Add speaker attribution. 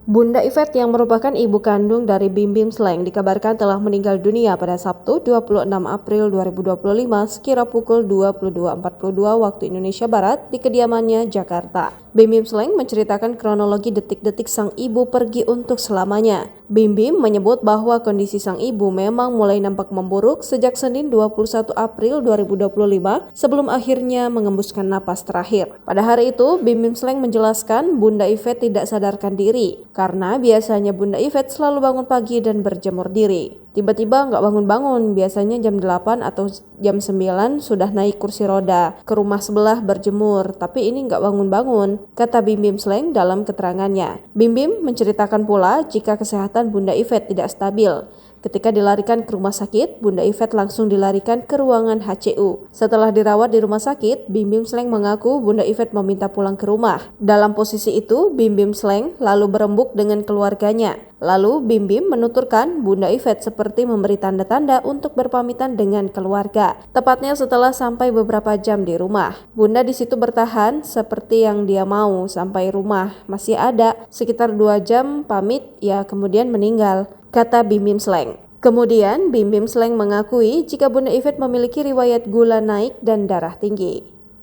Speaker 1: Bunda Yvette yang merupakan ibu kandung dari Bim Bim Slank dikabarkan telah meninggal dunia pada Sabtu 26 April 2025 sekira pukul 22.42 waktu Indonesia Barat di kediamannya Jakarta. Bim Bim Slank menceritakan kronologi detik-detik sang ibu pergi untuk selamanya. Bim Bim menyebut bahwa kondisi sang ibu memang mulai nampak memburuk sejak Senin 21 April 2025 sebelum akhirnya mengembuskan napas terakhir. Pada hari itu, Bim Bim Slank menjelaskan Bunda Yvette tidak sadarkan diri karena biasanya Bunda Yvette selalu bangun pagi dan berjemur diri. Tiba-tiba nggak bangun-bangun, biasanya jam 8 atau jam 9 sudah naik kursi roda ke rumah sebelah berjemur, tapi ini nggak bangun-bangun, kata Bim Bim Slank dalam keterangannya. Bim Bim menceritakan pula jika kesehatan Bunda Yvette tidak stabil. Ketika dilarikan ke rumah sakit, Bunda Yvette langsung dilarikan ke ruangan HCU. Setelah dirawat di rumah sakit, Bim Bim Slank mengaku Bunda Yvette meminta pulang ke rumah. Dalam posisi itu, Bim Bim Slank lalu berembuk dengan keluarganya. Lalu Bim Bim menuturkan Bunda Yvette seperti memberi tanda-tanda untuk berpamitan dengan keluarga. Tepatnya setelah sampai beberapa jam di rumah. Bunda di situ bertahan seperti yang dia mau sampai rumah. Masih ada sekitar 2 jam pamit, ya kemudian meninggal, kata Bim Bim Slank. Kemudian Bim Bim Slank mengakui jika Bunda Yvette memiliki riwayat gula naik dan darah tinggi.